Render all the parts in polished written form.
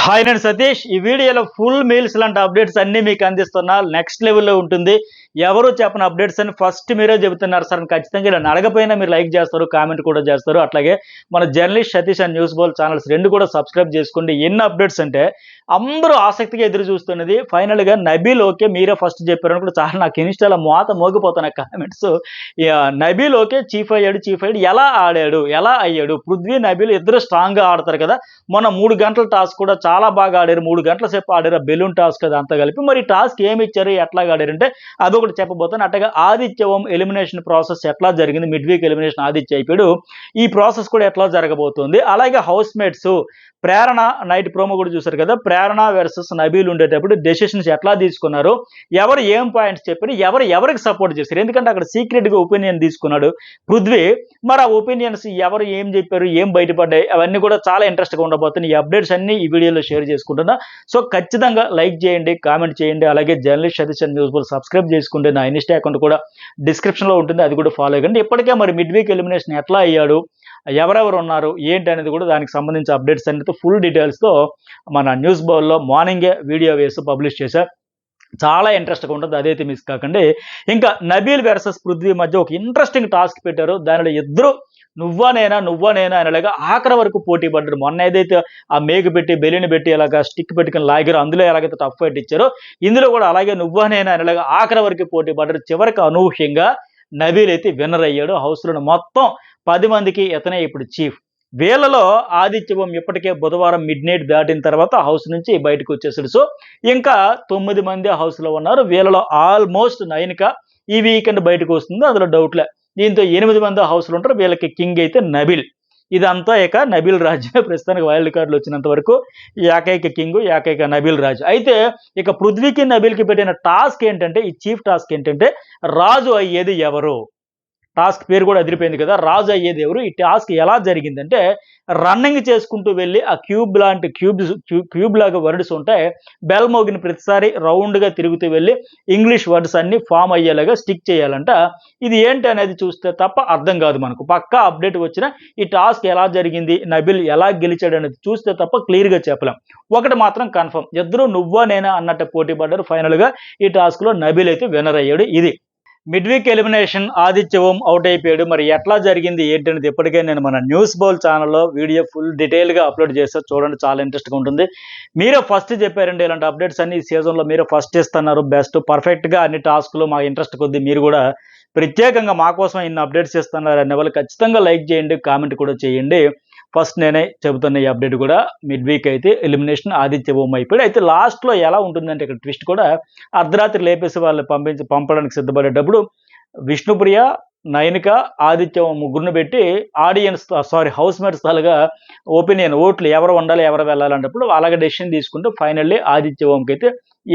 Hi నేను సతీష్. ఈ వీడియోలో ఫుల్ మీల్స్ లాంటి అప్డేట్స్ అన్నీ మీకు అందిస్తున్నా. నెక్స్ట్ లెవెల్లో ఉంటుంది. ఎవరు చెప్పని అప్డేట్స్ అని ఫస్ట్ మీరే చెబుతున్నారు సార్ అని ఖచ్చితంగా ఇలా అడగపోయినా మీరు లైక్ చేస్తారు, కామెంట్ కూడా చేస్తారు. అట్లాగే మన journalist Satish and news Bol channels రెండు కూడా సబ్స్క్రైబ్ చేసుకోండి. ఎన్ని అప్డేట్స్ అంటే అందరూ ఆసక్తిగా ఎదురు చూస్తున్నది ఫైనల్గా నబీల్ ఓకే, మీరే ఫస్ట్ చెప్పారు అని కూడా చాలా నాకు ఇన్స్టాలో మోత మోగిపోతున్న కామెంట్స్. నబీల్ ఓకే చీఫ్ అయ్యాడు ఎలా ఆడాడు, ఎలా అయ్యాడు? పృథ్వీ నబీల్ ఇద్దరు స్ట్రాంగ్గా ఆడతారు కదా. మొన్న 3 గంటల టాస్క్ కూడా చాలా బాగా ఆడారు. 3 గంటల సేపు ఆడారు. బెలూన్ టాస్క్ అది అంతా కలిపి. మరి టాస్క్ ఏమి ఇచ్చారు, ఎట్లాగా ఆడారంటే అదొకటి చెప్పబోతాను. అట్టగా ఆదిత్య ఓం ఎలిమినేషన్ ప్రాసెస్ ఎట్లా జరిగింది, మిడ్ వీక్ ఎలిమినేషన్ ఆదిత్య అయిపోయాడు. ఈ ప్రాసెస్ కూడా ఎట్లా జరగబోతుంది. అలాగే హౌస్ మేట్స్ ప్రేరణ నైట్ ప్రోమో కూడా చూశారు కదా. ప్రేరణ వర్సెస్ నబీల్ ఉండేటప్పుడు డెసిషన్స్ ఎట్లా తీసుకున్నారు, ఎవరు ఏం పాయింట్స్ చెప్పారు, ఎవరికి సపోర్ట్ చేశారు. ఎందుకంటే అక్కడ సీక్రెట్గా ఒపీనియన్ తీసుకున్నాడు పృథ్వీ. మరి ఆ ఒపీనియన్స్ ఎవరు ఏం చెప్పారు, ఏం బయటపడ్డాయి, అవన్నీ కూడా చాలా ఇంట్రెస్ట్గా ఉండబోతున్నాయి. ఈ అప్డేట్స్ అన్ని ఈ వీడియోలో షేర్ చేసుకుంటున్నా. సో ఖచ్చితంగా లైక్ చేయండి, కామెంట్ చేయండి. అలాగే journalist Satish and news Bol subscribe చేసుకుంటే నా ఇన్స్టా అకౌంట్ కూడా డిస్క్రిప్షన్లో ఉంటుంది, అది కూడా ఫాలో అవ్వండి. ఇప్పటికే మరి మిడ్ వీక్ ఎలిమినేషన్ ఎట్లా అయ్యాడు, ఎవరెవరు ఉన్నారు ఏంటి అనేది కూడా దానికి సంబంధించి అప్డేట్స్ అన్నిటితో ఫుల్ డీటెయిల్స్తో మన న్యూస్ బౌల్లో మార్నింగే వీడియో వేసి పబ్లిష్ చేశారు. చాలా ఇంట్రెస్ట్గా ఉంటుంది, అదైతే మిస్ కాకండి. ఇంకా నబీల్ వర్సెస్ పృథ్వీ మధ్య ఒక ఇంట్రెస్టింగ్ టాస్క్ పెట్టారు. దానిలో ఇద్దరు నువ్వా నేనా అనేలాగా ఆఖరి వరకు పోటీ పడ్డారు. మొన్న ఏదైతే ఆ మేకు పెట్టి బెలిని పెట్టి ఇలాగా స్టిక్ పెట్టుకుని లాగారో అందులో ఎలాగైతే టఫ్ ఫైట్ ఇచ్చారో ఇందులో కూడా అలాగే నువ్వా నేనా అనేలాగా ఆఖరి వరకు పోటీ పడ్డారు. చివరికి అనూహ్యంగా నబీల్ అయితే విన్నర్ అయ్యాడు. హౌస్లో మొత్తం 10 మందికి ఇతనే ఇప్పుడు చీఫ్. వీళ్ళలో ఆదిత్యవం ఇప్పటికే బుధవారం మిడ్ నైట్ దాటిన తర్వాత హౌస్ నుంచి బయటకు వచ్చేసాడు. సో ఇంకా 9 మంది హౌస్లో ఉన్నారు. వీళ్ళలో ఆల్మోస్ట్ 9 ఈ వీకెండ్ బయటకు వస్తుంది, అందులో డౌట్లే. దీంతో 8 మంది హౌస్లో ఉంటారు. వీళ్ళకి కింగ్ అయితే నబీల్. ఇదంతా ఇక నబీల్ రాజే. ప్రస్తుతానికి వైల్డ్ కార్డులు వచ్చినంత వరకు ఏకైక కింగ్, ఏకైక నబీల్ రాజు. అయితే ఇక పృథ్వీకి నబీల్కి పెట్టిన టాస్క్ ఏంటంటే, ఈ చీఫ్ టాస్క్ ఏంటంటే రాజు అయ్యేది ఎవరు. టాస్క్ పేరు కూడా అదిరిపోయింది కదా, రాజు అయ్యేది ఎవరు. ఈ టాస్క్ ఎలా జరిగిందంటే రన్నింగ్ చేసుకుంటూ వెళ్ళి ఆ క్యూబ్ లాగా వర్డ్స్ ఉంటాయి, బెల్ మోగిన ప్రతిసారి రౌండ్గా తిరుగుతూ వెళ్ళి ఇంగ్లీష్ వర్డ్స్ అన్ని ఫామ్ అయ్యేలాగా స్టిక్ చేయాలంట. ఇది ఏంటి అనేది చూస్తే తప్ప అర్థం కాదు మనకు. పక్కా అప్డేట్ వచ్చిన ఈ టాస్క్ ఎలా జరిగింది, నబీల్ ఎలా గెలిచాడు అనేది చూస్తే తప్ప క్లియర్గా చెప్పలేం. ఒకటి మాత్రం కన్ఫర్మ్, ఇద్దరు నువ్వా నేనా అన్నట్టు పోటీ పడ్డారు. ఫైనల్గా ఈ టాస్క్లో నబీల్ అయితే విన్నర్ అయ్యాడు. ఇది మిడ్ వీక్ ఎలిమినేషన్. ఆదిత్య ఓం అవుట్ అయిపోయాడు. మరి ఎట్లా జరిగింది ఏంటనేది ఇప్పటికే నేను మన న్యూస్ బౌల్ ఛానల్లో వీడియో ఫుల్ డీటెయిల్గా అప్లోడ్ చేస్తే చూడండి, చాలా ఇంట్రెస్ట్గా ఉంటుంది. మీరే ఫస్ట్ చెప్పారండి ఇలాంటి అప్డేట్స్ అన్ని ఈ సీజన్లో మీరే ఫస్ట్ ఇస్తున్నారు. బెస్ట్ పర్ఫెక్ట్గా అన్ని టాస్క్లు మా ఇంట్రెస్ట్ కొద్దీ మీరు కూడా ప్రత్యేకంగా మా కోసం ఇన్ని అప్డేట్స్ ఇస్తున్నారు అనే వాళ్ళు ఖచ్చితంగా లైక్ చేయండి, కామెంట్ కూడా చేయండి. ఫస్ట్ నేనే చెబుతున్న ఈ అప్డేట్ కూడా మిడ్ వీక్ అయితే ఎలిమినేషన్ ఆదిత్య ఓం అయిపోయాడు. అయితే లాస్ట్లో ఎలా ఉంటుందంటే ఇక్కడ ట్విస్ట్ కూడా అర్ధరాత్రి లేపేసి వాళ్ళు పంపడానికి సిద్ధపడేటప్పుడు విష్ణుప్రియ, నయనిక, ఆదిత్య ముగ్గురిని పెట్టి హౌస్ మేట్స్ తాలుగా ఓట్లు ఎవరు ఉండాలి ఎవరు వెళ్ళాలన్నప్పుడు అలాగే డెసిషన్ తీసుకుంటూ ఫైనల్లీ ఆదిత్య ఓంకి అయితే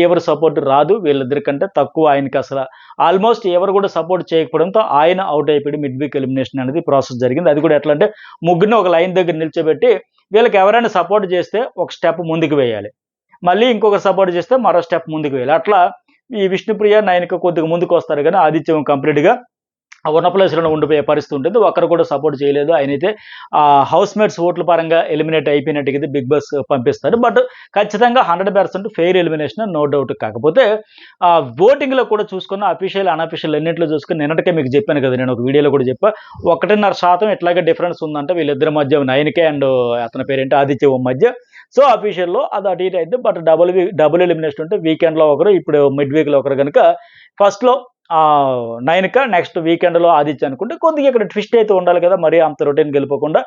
ఎవరు సపోర్ట్ రాదు, వీళ్ళిద్దరికంటే తక్కువ ఆయనకి అసలు ఆల్మోస్ట్ ఎవరు కూడా సపోర్ట్ చేయకపోవడంతో ఆయన అవుట్ అయిపోయి మిడ్ వీక్ ఎలిమినేషన్ అనేది ప్రాసెస్ జరిగింది. అది కూడా ఎట్లా అంటే ముగ్గురిని ఒక లైన్ దగ్గర నిల్చోబెట్టి వీళ్ళకి ఎవరైనా సపోర్ట్ చేస్తే ఒక స్టెప్ ముందుకు వేయాలి, మళ్ళీ ఇంకొకరు సపోర్ట్ చేస్తే మరో స్టెప్ ముందుకు వేయాలి. అట్లా ఈ విష్ణుప్రియ నయనిక కొద్దిగా ముందుకు వస్తారు కానీ ఆదిత్యం కంప్లీట్గా ఉన్న ప్లేస్లో ఉండిపోయే పరిస్థితి ఉంటుంది. ఒకరు కూడా సపోర్ట్ చేయలేదు. ఆయనైతే హౌస్ మేట్స్ ఓట్ల పరంగా ఎలిమినేట్ అయిపోయినట్టుగా బిగ్ బాస్ పంపిస్తారు. బట్ ఖచ్చితంగా 100% ఫెయిర్ ఎలిమినేషన్, నో డౌట్. కాకపోతే ఓటింగ్లో కూడా చూసుకున్న అఫీషియల్ అనఫీషియల్ ఎన్నింటిలో చూసుకుని నిన్నటికే మీకు చెప్పాను కదా, నేను ఒక వీడియోలో కూడా చెప్పా 1.5% ఇట్లాగే డిఫరెన్స్ ఉందంటే వీళ్ళిద్దరి మధ్య, నయనికే అండ్ అతని పేరేంటి ఆదిత్య ఓం మధ్య. సో అఫీషియల్లో అది అటు ఇటు అయితే, బట్ డబుల్ ఎలిమినేషన్ ఉంటే వీకెండ్లో ఒకరు, ఇప్పుడు మిడ్ వీక్లో ఒకరు కనుక ఫస్ట్లో 9 నెక్స్ట్ వీకెండ్లో ఆదిత్య అనుకుంటే కొద్దిగా ఇక్కడ ట్విస్ట్ అయితే ఉండాలి కదా, మరీ అంత రొటీన్ గెలిపోకుండా.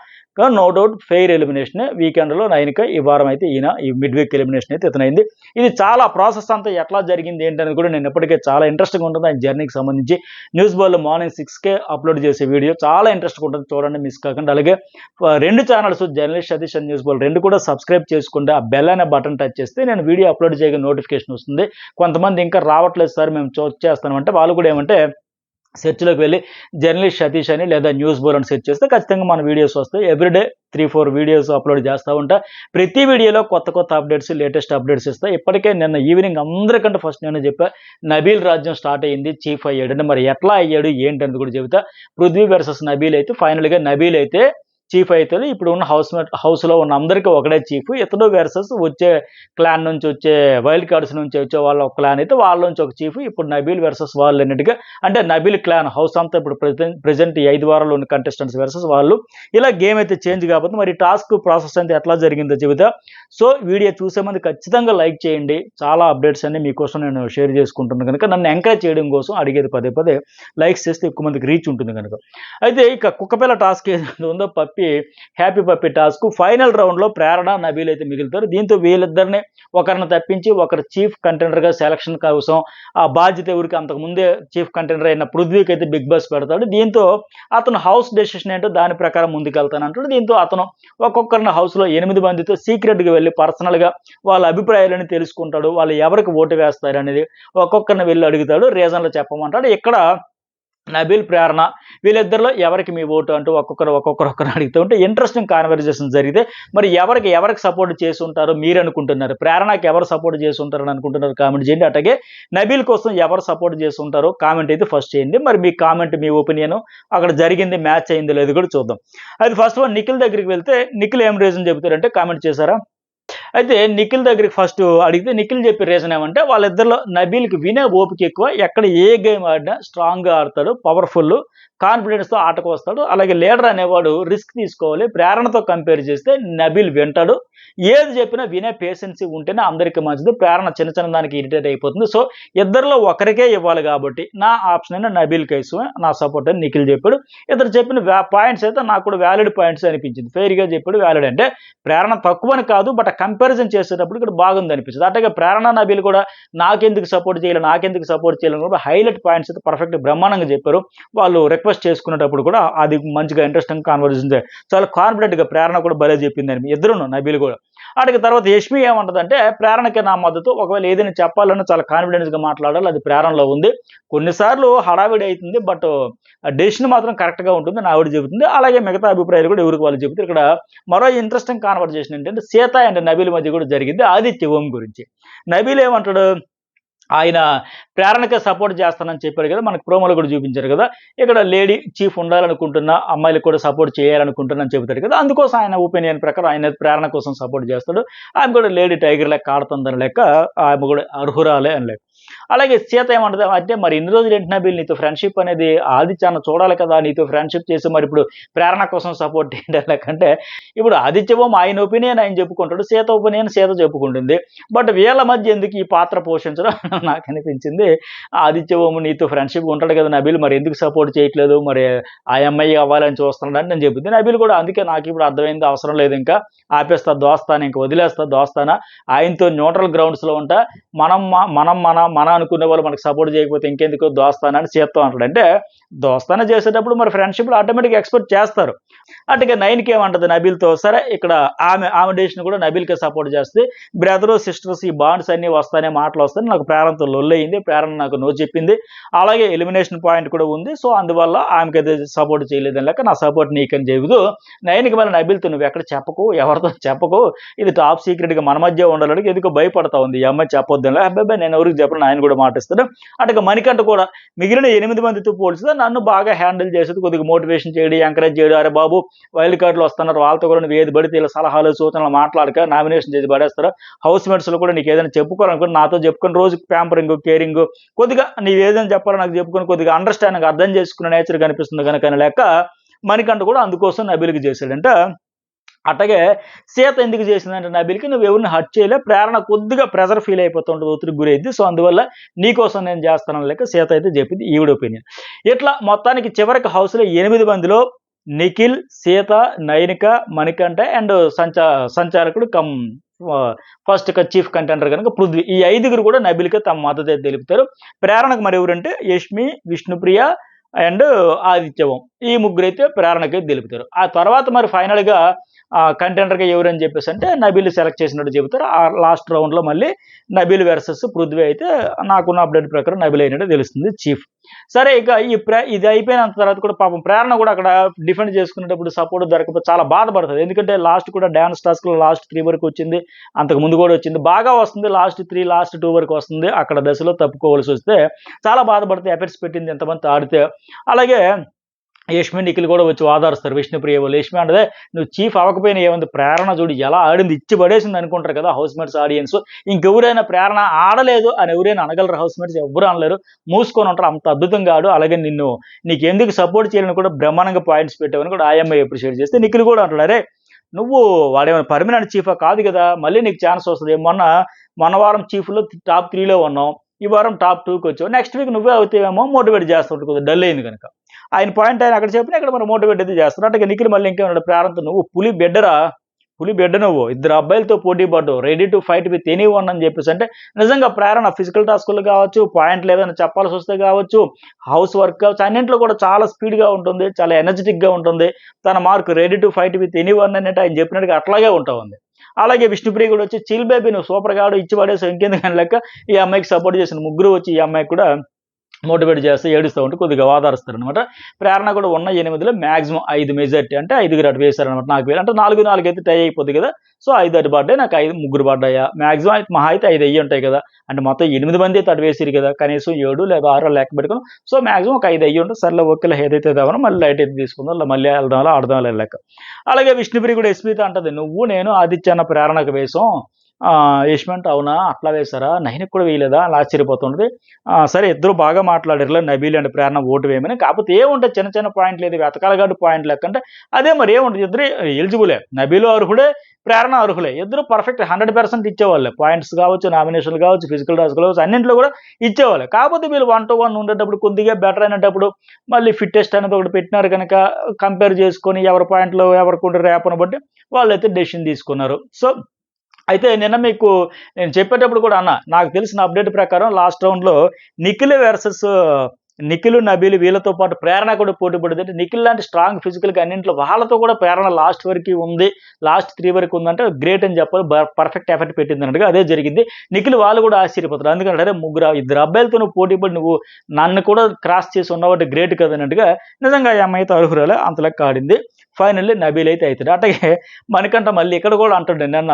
No doubt fair elimination. వీకెండ్లో 9 ఈ వారం అయితే ఈయన ఈ మిడ్ వీక్ ఎలిమినేషన్ అయితే ఇతనైంది. ఇది చాలా ప్రాసెస్ అంతా ఎట్లా జరిగింది ఏంటనేది కూడా నేను ఎప్పటికే చాలా ఇంట్రెస్ట్గా ఉంటుంది. ఆయన జర్నీకి సంబంధించి న్యూస్ బోల్లో మార్నింగ్ 6కే అప్లోడ్ చేసే వీడియో చాలా ఇంట్రెస్ట్గా ఉంటుంది, చూడండి, మిస్ కాకుండా. అలాగే 2 channels journalist Satish and news Bol 2 కూడా సబ్స్క్రైబ్ చేసుకుంటే ఆ బెల్ అనే బటన్ టచ్ చేస్తే నేను వీడియో అప్లోడ్ చేయగా నోటిఫికేషన్ వస్తుంది. కొంతమంది ఇంకా రావట్లేదు సార్ మేము చేస్తామంటే వాళ్ళు కూడా ఏమంటే సెర్చ్లోకి వెళ్ళి జర్నలిస్ట్ సతీష్ అని లేదా న్యూస్ బోల్ అని సెర్చ్ చేస్తే ఖచ్చితంగా మన వీడియోస్ వస్తాయి. ఎవ్రీడే 3-4 వీడియోస్ అప్లోడ్ చేస్తూ ఉంటా. ప్రతి వీడియోలో కొత్త అప్డేట్స్, లేటెస్ట్ అప్డేట్స్ ఇస్తాయి. ఇప్పటికే నిన్న ఈవినింగ్ అందరికంటే ఫస్ట్ నేను చెప్పా నబీల్ రాజ్యం స్టార్ట్ అయ్యింది, చీఫ్ అయ్యాడు. మరి ఎట్లా అయ్యాడు ఏంటనేది కూడా చెబుతా. పృథ్వీ వర్సెస్ నబీల్ అయితే ఫైనల్గా నబీల్ అయితే చీఫ్ అవుతాడు. ఇప్పుడు ఉన్న హౌస్లో ఉన్న అందరికీ ఒకడే చీఫ్. ఇతడు వర్సెస్ వచ్చే క్లాన్ నుంచి వచ్చే వైల్డ్ కార్డ్స్ నుంచి వచ్చే వాళ్ళ ఒక క్లాన్ అయితే వాళ్ళ నుంచి ఒక చీఫ్. ఇప్పుడు నబీల్ వర్సెస్ వాళ్ళు అన్నట్టుగా, అంటే నబీల్ క్లాన్ హౌస్ అంతా ఇప్పుడు ప్రెజెంట్ ఈ 5 వారాల్లో ఉన్న కంటెస్టెంట్స్ వర్సెస్ వాళ్ళు. ఇలా గేమ్ అయితే చేంజ్ కాబట్టి మరి టాస్క్ ప్రాసెస్ అంతా ఎట్లా జరిగిందో చెబుతా. సో వీడియో చూసే ముందు ఖచ్చితంగా లైక్ చేయండి. చాలా అప్డేట్స్ అన్ని మీకోసం నేను షేర్ చేసుకుంటున్నాను కనుక, నన్ను ఎంకరేజ్ చేయడం కోసం అడిగేది పదే పదే. లైక్స్ చేస్తే ఎక్కువ మందికి రీచ్ ఉంటుంది కనుక. అయితే ఇక కుక్కపిల్ల టాస్క్ ఏదైతే ఉందో హ్యాపీ పప్పి టాస్క్ ఫైనల్ రౌండ్లో ప్రేరణ, నబీల్ అయితే మిగులుతారు. దీంతో వీళ్ళిద్దరిని ఒకరిని తప్పించి ఒకరు చీఫ్ కంటెండర్గా సెలక్షన్ కోసం ఆ బాధ్యత ఎవరికి, అంతకుముందే చీఫ్ కంటెండర్ అయిన పృథ్వీకి అయితే బిగ్ బాస్ పెడతాడు. దీంతో అతను హౌస్ డెసిషన్ ఏంటో దాని ప్రకారం ముందుకెళ్తానంటాడు. దీంతో అతను ఒక్కొక్కరిని హౌస్లో 8 మందితో సీక్రెట్గా వెళ్ళి పర్సనల్గా వాళ్ళ అభిప్రాయాలను తెలుసుకుంటాడు. వాళ్ళు ఎవరికి ఓటు వేస్తారు అనేది ఒక్కొక్కరిని వెళ్ళి అడుగుతాడు, రీజన్లు చెప్పమంటాడు. ఇక్కడ నబీల్, ప్రేరణ వీళ్ళిద్దరిలో ఎవరికి మీ ఓటు అంటూ ఒక్కొక్కరు అడుగుతూ ఉంటే ఇంట్రెస్టింగ్ కాన్వర్జేషన్ జరిగితే మరి ఎవరికి సపోర్ట్ చేసి ఉంటారో మీరు అనుకుంటున్నారు? ప్రేరణకి ఎవరు సపోర్ట్ చేసి ఉంటారని అనుకుంటున్నారు? కామెంట్ చేయండి. అట్లాగే నబీల్ కోసం ఎవరు సపోర్ట్ చేసి ఉంటారో కామెంట్ అయితే ఫస్ట్ చేయండి. మరి మీ కామెంట్, మీ ఒపీనియన్, అక్కడ జరిగింది మ్యాచ్ అయిందో లేదు కూడా చూద్దాం. అది ఫస్ట్ వన్ నిఖిల్ దగ్గరికి వెళ్తే నిఖిల్ ఏం రీజన్ చెబుతారంటే కామెంట్ చేశారా? అయితే నిఖిల్ దగ్గరికి ఫస్ట్ అడిగితే నిఖిల్ చెప్పే రీజన్ ఏమంటే వాళ్ళిద్దరిలో నబీల్కి వినే ఓపిక ఎక్కువ. ఎక్కడ ఏ గేమ్ ఆడినా స్ట్రాంగ్గా ఆడతాడు, పవర్ఫుల్, కాన్ఫిడెన్స్తో ఆటకు వస్తాడు. అలాగే లీడర్ అనేవాడు రిస్క్ తీసుకోవాలి. ప్రేరణతో కంపేర్ చేస్తే నబీల్ వింటాడు. ఏది చెప్పినా వినే పేషెన్సీ ఉంటేనే అందరికీ మంచిది. ప్రేరణ చిన్న దానికి ఇరిటేట్ అయిపోతుంది. సో ఇద్దరిలో ఒకరికే ఇవ్వాలి కాబట్టి నా ఆప్షన్ అయినా నబీల్ కేసుమే నా సపోర్ట్ అని నిఖిల్ చెప్పాడు. ఇతను చెప్పిన పాయింట్స్ అయితే నాకు కూడా వ్యాలిడ్ పాయింట్స్ అనిపించింది. ఫెయిర్గా చెప్పాడు. వ్యాలిడ్ అంటే ప్రేరణ తక్కువని కాదు, బట్ కంపారిజన్ చేసేటప్పుడు ఇక్కడ బాగుంది అనిపించింది. అట్లాగే ప్రేరణ, నబీల్ కూడా నాకెందుకు సపోర్ట్ చేయాలని కూడా హైలైట్ పాయింట్స్ అయితే పర్ఫెక్ట్ బ్రహ్మాండంగా చెప్పారు. వాళ్ళు రిక్వెస్ట్ చేసుకునేటప్పుడు కూడా అది మంచిగా ఇంట్రెస్టింగ్ కాన్వర్జేషన్ చాలా కాన్ఫిడెంట్గా ప్రేరణ కూడా భలే చెప్పింది అని ఇద్దరును, నబీల్ కూడా. అడిగిన తర్వాత యష్మి ఏమంటదంటే ప్రేరణకి నా మద్దతు, ఒకవేళ ఏదైనా చెప్పాలన్నా చాలా కాన్ఫిడెన్స్గా మాట్లాడాలి, అది ప్రేరణలో ఉంది. కొన్నిసార్లు హడావిడి అవుతుంది, బట్ డెసిషన్ మాత్రం కరెక్ట్గా ఉంటుంది అని ఆవిడ చెబుతుంది. అలాగే మిగతా అభిప్రాయాలు కూడా ఎవరికి వాళ్ళు చెబుతారు. ఇక్కడ మరో ఇంట్రెస్టింగ్ కాన్వర్జేషన్ ఏంటంటే సీత అండ్ నబీల్ మధ్య కూడా జరిగింది ఆదిత్య ఓం గురించి. నబీల్ ఏమంటాడు, ఆయన ప్రేరణకే సపోర్ట్ చేస్తానని చెప్పారు కదా, మనకు ప్రోమోలో కూడా చూపించారు కదా. ఇక్కడ లేడీ చీఫ్ ఉండాలనుకుంటున్నా, అమ్మాయిలకు కూడా సపోర్ట్ చేయాలనుకుంటున్నా అని చెబుతారు కదా. అందుకోసం ఆయన ఒపీనియన్ ప్రకారం ఆయన ప్రేరణ కోసం సపోర్ట్ చేస్తాడు. ఆమె కూడా లేడీ టైగర్ లెక్క ఆడుతుందని లెక్క, ఆమె కూడా అర్హురాలే అని లెక్క. అలాగే సీత ఏమంటది అంటే మరి ఇన్ని రోజులు ఏంటి నబీల్ నీతో ఫ్రెండ్షిప్ అనేది ఆదిత్య చూడాలి కదా, నీతో ఫ్రెండ్షిప్ చేసి మరి ఇప్పుడు ప్రేరణ కోసం సపోర్ట్ ఏంటి లేకంటే, ఇప్పుడు ఆదిత్యవం ఆయన ఒపీనియన్ ఆయన చెప్పుకుంటాడు, సీత ఒపీనియన్ సీత చెప్పుకుంటుంది. బట్ వీళ్ళ మధ్య ఎందుకు ఈ పాత్ర పోషించడం నాకు అనిపించింది. ఆదిత్యవం నీతో ఫ్రెండ్షిప్ ఉంటాడు కదా నబీల్, మరి ఎందుకు సపోర్ట్ చేయట్లేదు, మరి ఆ అమ్మాయి అవ్వాలని చూస్తున్నాడని నేను చెప్పింది. నబీల్ కూడా అందుకే నాకు ఇప్పుడు అర్థమైంది, అవసరం లేదు, ఇంకా ఆపేస్తా, దోస్తాను, ఇంకా వదిలేస్తా, దోస్తానా ఆయనతో న్యూట్రల్ గ్రౌండ్స్లో ఉంటా, మనం అనుకునే వాళ్ళు మనకు సపోర్ట్ చేయకపోతే ఇంకెందుకు దోస్తానా అని సీతతో అంటాడు. అంటే దోస్తానా చేసేటప్పుడు మరి ఫ్రెండ్షిప్లో ఆటోమేటిక్గా ఎక్స్పెక్ట్ చేస్తారు. అటుగా 9కి ఏమంటది నబీల్తో, సరే ఇక్కడ ఆమె డెసిషన్ కూడా నబీల్కే సపోర్ట్ చేస్తే, బ్రదరు సిస్టర్స్ ఈ బాండ్స్ అన్నీ వస్తానే, మాటలు వస్తాయి, నాకు ప్రేరణతో లొల్లయింది, ప్రేరణ నాకు నో చెప్పింది, అలాగే ఎలిమినేషన్ పాయింట్ కూడా ఉంది, సో అందువల్ల ఆమెకి అయితే సపోర్ట్ చేయలేదని లేక నా సపోర్ట్ నీకని చెబుతూ 9కి మళ్ళీ నబీల్తో నువ్వు ఎక్కడ చెప్పకు, ఎవరితో చెప్పకు, ఇది టాప్ సీక్రెట్గా మన మధ్య ఉండాలని ఎందుకో భయపడతా ఉంది ఈ అమ్మాయి చెప్పొద్దు. అబ్బాయి నేను ఎవరికి చెప్పను, ఆయన కూడా మాటిస్తాడు. అటుగా మణికంఠ కూడా మిగిలిన 8 మందితో పోల్చితే నన్ను బాగా హ్యాండిల్ చేసేది, కొద్దిగా మోటివేషన్ చేయడం, ఎంకరేజ్ చేయడం, అరే బాబు వైల్డ్ కార్డులు వస్తున్నారు, వాళ్ళతో కూడా నువ్వు ఏది పడితే ఇలా సలహాలు సూచనలు మాట్లాడక నామినేషన్ చేసి పడేస్తారు, హౌస్ మేట్స్లో కూడా నీకు ఏదైనా చెప్పుకోవాలనుకుని నాతో చెప్పుకొని రోజు ప్యాంపరింగ్, కేరింగ్, కొద్దిగా నీవు ఏదైనా చెప్పాలో నాకు చెప్పుకొని కొద్దిగా అండర్స్టాండింగ్, అర్థం చేసుకునే నేచర్ కనిపిస్తుంది కనుక లెక్క మణికంఠ కూడా అందుకోసం నబీల్కి చేశాడంట. అట్లాగే సీత ఎందుకు చేసిందంటే నబీల్కి నువ్వు ఎవరిని హర్ట్ చేయలే, ప్రేరణ కొద్దిగా ప్రెజర్ ఫీల్ అయిపోతుంటుంది, ఒత్తిడికి గురైద్ది, సో అందువల్ల నీకోసం నేను చేస్తానని లెక్క సీత అయితే చెప్పింది, ఈవిడ ఒపీనియన్. ఇట్లా మొత్తానికి చివరికి హౌస్లో 8 మందిలో నిఖిల్, సీత, నైనిక, మణికంఠ అండ్ సంచారకుడు ఫస్ట్ చీఫ్ కంటెండర్ కనుక పృథ్వీ, ఈ 5గురు కూడా నబీల్కే తమ మద్దతు తెలుపుతారు. ప్రేరణకు మరి ఎవరంటే యష్మి, విష్ణుప్రియ అండ్ ఆదిత్యవం, ఈ ముగ్గురైతే ప్రేరణకే తెలుపుతారు. ఆ తర్వాత మరి ఫైనల్గా కంటెండర్గా ఎవరని చెప్పేసి అంటే నబీల్ సెలెక్ట్ చేసినట్టు చెబుతారు. ఆ లాస్ట్ రౌండ్లో మళ్ళీ నబీల్ వర్సెస్ పృథ్వీ అయితే నాకున్న అప్డేట్ ప్రకారం నబీల్ అయినట్టు తెలుస్తుంది చీఫ్. సరే ఇక ఇది అయిపోయిన తర్వాత కూడా పాపం ప్రేరణ కూడా అక్కడ డిఫెండ్ చేసుకునేటప్పుడు సపోర్ట్ దొరకకపోతే చాలా బాధపడుతుంది. ఎందుకంటే లాస్ట్ కూడా డ్యాన్స్ టాస్క్లో లాస్ట్ 3 వరకు వచ్చింది, అంతకు ముందు కూడా వచ్చింది, బాగా వస్తుంది, లాస్ట్ 3, లాస్ట్ 2 వరకు వస్తుంది, అక్కడ దశలో తప్పుకోవాల్సి వస్తే చాలా బాధపడితే ఎఫెక్ట్స్ పెట్టింది ఎంతమంది ఆడితే. అలాగే యష్మి నిఖిల్ కూడా వచ్చి వాదారుస్తారు విష్ణుప్రియ వాళ్ళు. యష్మి అంటే నువ్వు చీఫ్ అవ్వకపోయినా ఏముంది, ప్రేరణ చూడు ఎలా ఆడింది, ఇచ్చి పడేసింది అనుకుంటారు కదా హౌస్ మేట్స్ ఆడియన్స్. ఇంకెవరైనా ప్రేరణ ఆడలేదు అని ఎవరైనా అనగలరు హౌస్ మేట్స్? ఎవరు అనలేరు, మూసుకొని ఉంటారు. అంత అద్భుతంగా ఆడు. అలాగే నీకు ఎందుకు సపోర్ట్ చేయాలని కూడా బ్రహ్మాండంగా పాయింట్స్ పెట్టావని కూడా ఆయమ్మ అప్రిషియేట్ చేస్తే నిఖిల్ కూడా అంటాడు, అరే నువ్వు వాడేమైనా పర్మనెంట్ చీఫా కాదు కదా, మళ్ళీ నీకు ఛాన్స్ వస్తుంది. మొన్న వారం చీఫ్లో టాప్ 3లో ఉన్నావు, ఈ వారం టాప్ 2కి వచ్చావు, నెక్స్ట్ వీక్ నువ్వే అవుతావేమో మోటివేట్ చేస్తుంటే కొద్దిగా డల్ అయింది కనుక. ఆయన పాయింట్ ఆయన అక్కడ చెప్పినా ఇక్కడ మనం మోటివేట్ అయితే చేస్తారు. అంటే నిఖిల్ మళ్ళీ ఇంకేమన్నాడు, ప్రారంభం నువ్వు పులి బిడ్డ నువ్వు, ఇద్దరు అబ్బాయిలతో పోటీ పడ్డావు, ready to fight with any one అని చెప్పేసి. అంటే నిజంగా ప్రేరణ ఫిజికల్ టాస్కులు కావచ్చు, పాయింట్ లేదని చెప్పాల్సి వస్తే కావచ్చు, హౌస్ వర్క్ కావచ్చు, అన్నింటిలో కూడా చాలా స్పీడ్గా ఉంటుంది, చాలా ఎనర్జెటిక్గా ఉంటుంది. తన mark ready to fight with any one అనేది ఆయన చెప్పినట్టుగా అట్లాగే ఉంటా ఉంది. అలాగే విష్ణుప్రియ కూడా వచ్చి చిల్ బేబీ నువ్వు సూపర్ గాడు, ఇచ్చి పడేసావు, ఇంకెందుకని లెక్క ఈ అమ్మాయికి సపోర్ట్ చేసిన ముగ్గురు వచ్చి ఈ అమ్మాయికి కూడా మోటివేట్ చేస్తే ఏడుస్తూ ఉంటే కొద్దిగా వాదారుస్తారు అనమాట. ప్రేరణ కూడా ఉన్న 8లో మ్యాక్సిమం 5 మెజార్టీ, అంటే 5 అటు వేశారనమాట. నాకు వేలు అంటే 4 అయితే టై అయిపోద్ది కదా. సో 5 అటు పడ్డాయి, నాకు 5 పడ్డాయా, మ్యాక్సిమం మహా అయితే 5 అయ్యి ఉంటాయి కదా. అంటే మొత్తం 8 మంది అయితే అటు వేసారు కదా, కనీసం 7 లేదా 6 లెక్క పెట్టుకుని. సో మ్యాక్సిమం ఒక 5 అయ్యి ఉంటుంది. సర్లే ఓకేలా ఏదైతే దావనో మళ్ళీ లైట్ అయితే తీసుకుందాం, మళ్ళీ వెళ్దాం ఆడదాం లెక్క. అలాగే విష్ణుప్రియ కూడా ఎస్పీతో అంటది, నువ్వు నేను ఆదిత్య అన్న ప్రేరణకు వేసాం, యష్మి అంటే అవునా అట్లా వేశారా, నైన్కి కూడా వేయలేదా అని ఆశ్చర్యపోతుంటది. సరే ఇద్దరు బాగా మాట్లాడారు నబీల్ అండ్ ప్రేరణ ఓటు వేయమని. కాకపోతే ఏముంటుంది చిన్న చిన్న పాయింట్ లేదు, వెతకాలగాడు పాయింట్ లెక్క అంటే అదే మరి ఏముంటుంది, ఇద్దరు ఎలిజిబులే, నబీలు అర్హుడే, ప్రేరణ అర్హులే, ఇద్దరు పర్ఫెక్ట్ 100% ఇచ్చేవాళ్ళే. పాయింట్స్ కావచ్చు, నామినేషన్లు కావచ్చు, ఫిజికల్ టాస్క్ కావచ్చు, అన్నింటిలో కూడా ఇచ్చేవాళ్ళే. కాకపోతే వీళ్ళు 1 to 1 ఉండేటప్పుడు కొద్దిగా బెటర్ అయినప్పుడు మళ్ళీ ఫిట్టెస్ట్ అనేది ఒకటి పెట్టినారు కనుక కంపేర్ చేసుకొని ఎవరి పాయింట్లు ఎవరికి ఉండే రేపను బట్టి వాళ్ళైతే డెసిషన్ తీసుకున్నారు. సో అయితే నిన్న మీకు నేను చెప్పేటప్పుడు కూడా అన్నా, నాకు తెలిసిన అప్డేట్ ప్రకారం లాస్ట్ రౌండ్‌లో నిఖిల్ వర్సెస్ నిఖిల్, నబీల్ వీళ్ళతో పాటు ప్రేరణ కూడా పోటీ పడింది. అంటే నిఖిల్ లాంటి స్ట్రాంగ్ ఫిజికల్‌గా అన్నింటిలో వాళ్ళతో కూడా ప్రేరణ లాస్ట్ వరకు ఉంది. లాస్ట్ 3 వరకు ఉందంటే గ్రేట్ అని చెప్పాలి. పర్ఫెక్ట్ ఎఫర్ట్ పెట్టిందన్నట్టుగా అదే జరిగింది. నిఖిల్ వాళ్ళు కూడా ఆశ్చర్యపోతారు. ఎందుకంటే అరే ఇద్దరు అబ్బాయిలతో నువ్వు పోటీ పడి నువ్వు నన్ను కూడా క్రాస్ చేసి ఉన్నావంటే గ్రేట్ కదా అన్నట్టుగా నిజంగా ఈ అమ్మాయి అయితే అర్హురాలే, అంత లెక్క ఆడింది. ఫైనల్లీ నబీల్ అయితే అవుతాడు. అట్లాగే మణికంఠ మళ్ళీ ఇక్కడ కూడా అంటాడు నిన్న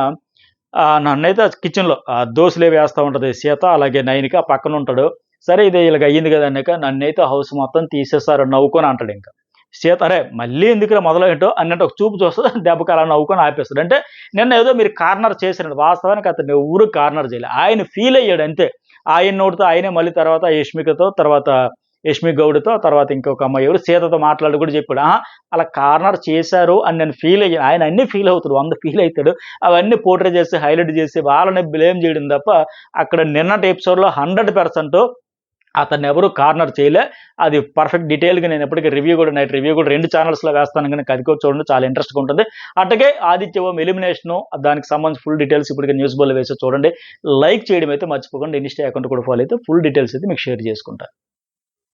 నన్నైతే కిచెన్‌లో దోసలే వేస్తా ఉంటది సీత, అలాగే నయనిక పక్కన ఉంటాడు. సరే ఇది ఇలాగ అయ్యింది కదా అన్నాక నన్నైతే హౌస్ మొత్తం తీసేస్తారు నవ్వుకొని అంటాడు ఇంకా. సీత అరే మళ్ళీ ఎందుకురా మొదలెంటో అన్నట్టు ఒక చూపు చూస్తది, దెబ్బకి అలా నవ్వుకొని ఆపేస్తాడు. అంటే నిన్న ఏదో మీరు కార్నర్ చేసినట్టు, వాస్తవానికి అతను ఎవరు కార్నర్ చేయలే, ఆయన ఫీల్ అయ్యాడు అంతే. ఆయన నోటితో ఆయనే మళ్ళీ తర్వాత యష్మికతో, తర్వాత యష్మి గౌడ్‌తో, తర్వాత ఇంకొక అమ్మాయి ఎవరు సీతతో మాట్లాడి కూడా చెప్పాడు. అలా కార్నర్ చేశారు అని నేను ఫీల్ అయ్యాను. ఆయన అన్నీ ఫీల్ అవుతాడు, 100 ఫీల్ అవుతాడు. అవన్నీ పోర్ట్రే చేసి హైలైట్ చేసి వాళ్ళని బ్లేమ్ చేయడం తప్ప అక్కడ నిన్నటి ఎపిసోడ్‌లో 100% అతన్ని ఎవరు కార్నర్ చేయలే. అది పర్ఫెక్ట్ డీటెయిల్‌గా నేను ఎప్పటికీ నైట్ రివ్యూ కూడా 2 ఛానల్స్‌లో వేస్తాను కనుక అది కూడా చూడండి, చాలా ఇంట్రెస్ట్‌గా ఉంటుంది. అట్లాగే ఆదిత్య ఓం ఎలిమినేషను దానికి సంబంధించి ఫుల్ డీటెయిల్స్ ఇప్పటికే న్యూస్ బోర్డ్‌లో వేసి చూడండి. లైక్ చేయడం అయితే మర్చిపోకండి. ఇన్‌స్టా అకౌంట్ కూడా ఫాలో అయితే ఫుల్ డీటెయిల్స్ అయితే మీకు షేర్ చేసుకుంటా.